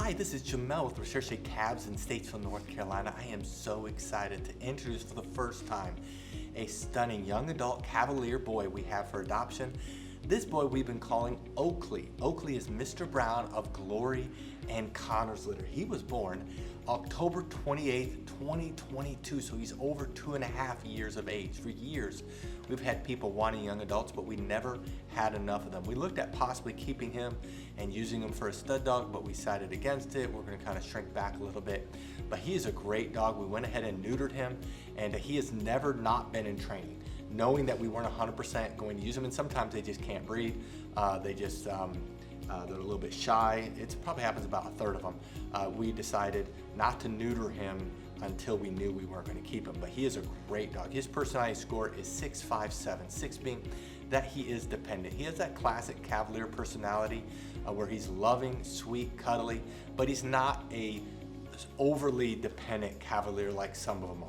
Hi, this is Jamel with Recherche Cabs in Statesville, North Carolina. I am so excited to introduce for the first time a stunning young adult Cavalier boy we have for adoption. This boy we've been calling Oakley. Oakley is Mr. Brown of Glory and Conor's litter. He was born October 28th, 2022, so he's over 2.5 years of age. For years, we've had people wanting young adults, but we never had enough of them. We looked at possibly keeping him and using him for a stud dog, but we decided against it. We're gonna kind of shrink back a little bit, but he is a great dog. We went ahead and neutered him, and he has never not been in training, knowing that we weren't 100% going to use them, and sometimes they just can't breathe. They're a little bit shy. It probably happens about a third of them. We decided not to neuter him until we knew we weren't going to keep him, but he is a great dog. His personality score is 657, 6 being that he is dependent. He has that classic Cavalier personality where he's loving, sweet, cuddly, but he's not a overly dependent Cavalier like some of them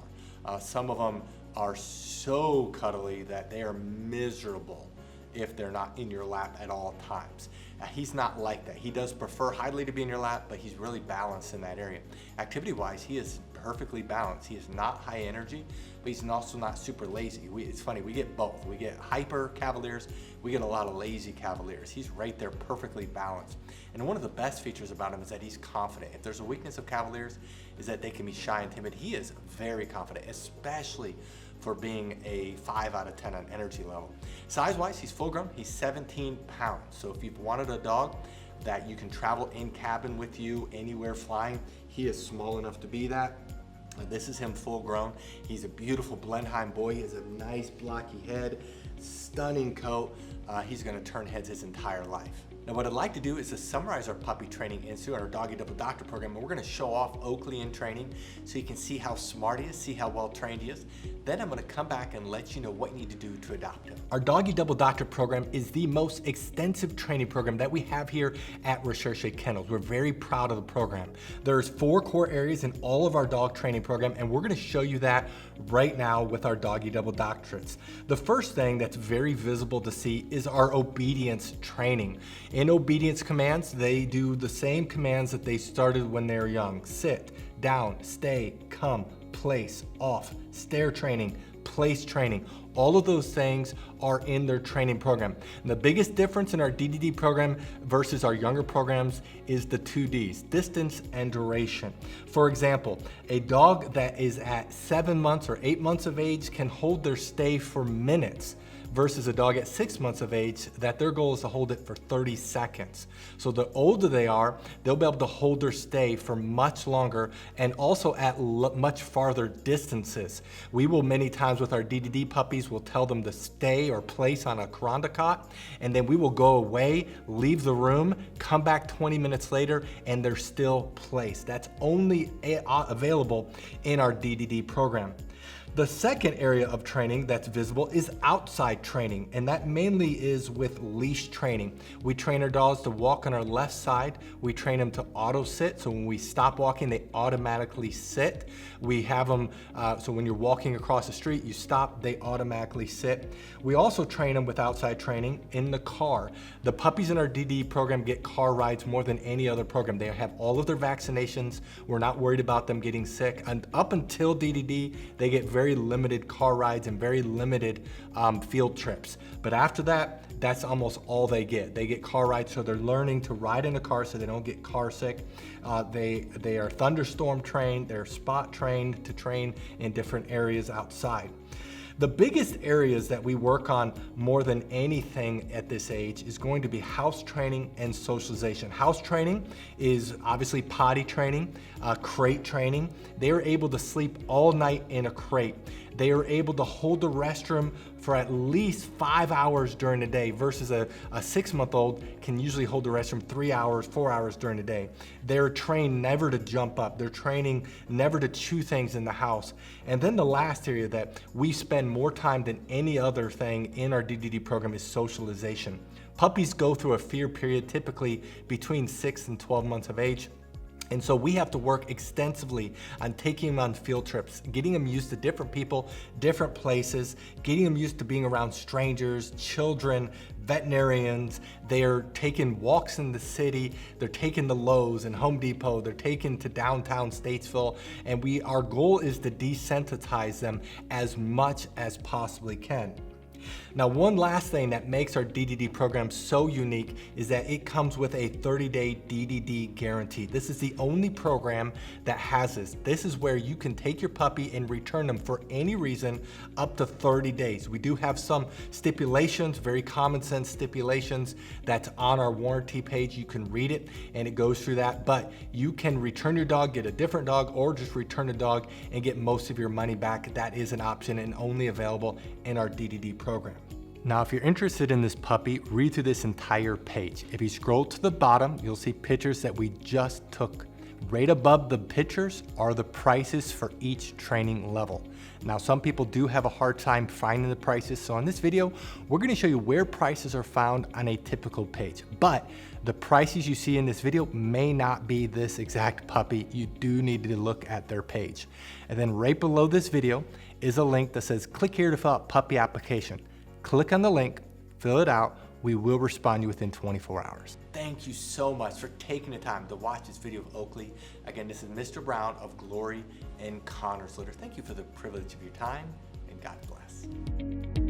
are. Some of them are so cuddly that they are miserable if they're not in your lap at all times. He's not like that. He does prefer highly to be in your lap, but he's really balanced in that area. Activity-wise, he is perfectly balanced. He is not high energy, but he's also not super lazy. It's funny, we get both. We get hyper Cavaliers, we get a lot of lazy Cavaliers. He's right there perfectly balanced. And one of the best features about him is that he's confident. If there's a weakness of Cavaliers, is that they can be shy and timid. He is very confident, especially for being a 5 out of 10 on energy level. Size-wise, he's full grown. He's 17 pounds. So if you've wanted a dog that you can travel in cabin with you anywhere flying, he is small enough to be that. This is him full grown. He's a beautiful Blenheim boy. He has a nice blocky head, stunning coat. He's gonna turn heads his entire life. Now what I'd like to do is to summarize our puppy training institute, our Doggy Double Doctor program, and we're gonna show off Oakley in training so you can see how smart he is, see how well trained he is. Then I'm gonna come back and let you know what you need to do to adopt him. Our Doggy Double Doctor program is the most extensive training program that we have here at Recherche Kennels. We're very proud of the program. There's 4 core areas in all of our dog training program, and we're gonna show you that right now with our Doggy Double Doctorates. The first thing that's very visible to see is our obedience training. In obedience commands, they do the same commands that they started when they were young. Sit, down, stay, come, place, off, stare training, place training. All of those things are in their training program. And the biggest difference in our DDD program versus our younger programs is the 2 Ds, distance and duration. For example, a dog that is at 7 months or 8 months of age can hold their stay for minutes, versus a dog at 6 months of age that their goal is to hold it for 30 seconds. So the older they are, they'll be able to hold their stay for much longer and also at much farther distances. We will many times with our DDD puppies, we'll tell them to stay or place on a coranda cot, and then we will go away, leave the room, come back 20 minutes later, and they're still placed. That's only available in our DDD program. The second area of training that's visible is outside training, and that mainly is with leash training. We train our dogs to walk on our left side. We train them to auto sit, so when we stop walking, they automatically sit. We have them, so when you're walking across the street, you stop, they automatically sit. We also train them with outside training in the car. The puppies in our DD program get car rides more than any other program. They have all of their vaccinations. We're not worried about them getting sick. And up until DDD, they get very limited car rides and very limited field trips. But after that, that's almost all they get. They get car rides, so they're learning to ride in a car so they don't get car sick. They are thunderstorm trained, they're spot trained to train in different areas outside. The biggest areas that we work on more than anything at this age is going to be house training and socialization. House training is obviously potty training, crate training. They are able to sleep all night in a crate. They are able to hold the restroom for at least 5 hours during the day versus a 6-month-old can usually hold the restroom 3 hours, 4 hours during the day. They're trained never to jump up. They're training never to chew things in the house. And then the last area that we spend more time than any other thing in our DDD program is socialization. Puppies go through a fear period typically between 6 and 12 months of age. And so we have to work extensively on taking them on field trips, getting them used to different people, different places, getting them used to being around strangers, children, veterinarians. They're taking walks in the city, they're taking the Lowe's and Home Depot, they're taken to downtown Statesville, and our goal is to desensitize them as much as possibly can. Now, one last thing that makes our DDD program so unique is that it comes with a 30-day DDD guarantee. This is the only program that has this. This is where you can take your puppy and return them for any reason up to 30 days. We do have some stipulations, very common sense stipulations that's on our warranty page. You can read it and it goes through that, but you can return your dog, get a different dog, or just return a dog and get most of your money back. That is an option and only available in our DDD program. Now, if you're interested in this puppy, read through this entire page. If you scroll to the bottom, you'll see pictures that we just took. Right above the pictures are the prices for each training level. Now, some people do have a hard time finding the prices, so in this video, we're gonna show you where prices are found on a typical page. But the prices you see in this video may not be this exact puppy. You do need to look at their page. And then right below this video is a link that says, click here to fill out puppy application. Click on the link, fill it out. We will respond to you within 24 hours. Thank you so much for taking the time to watch this video of Oakley. Again, this is Mr. Brown of Glory and Conor's Litter. Thank you for the privilege of your time, and God bless.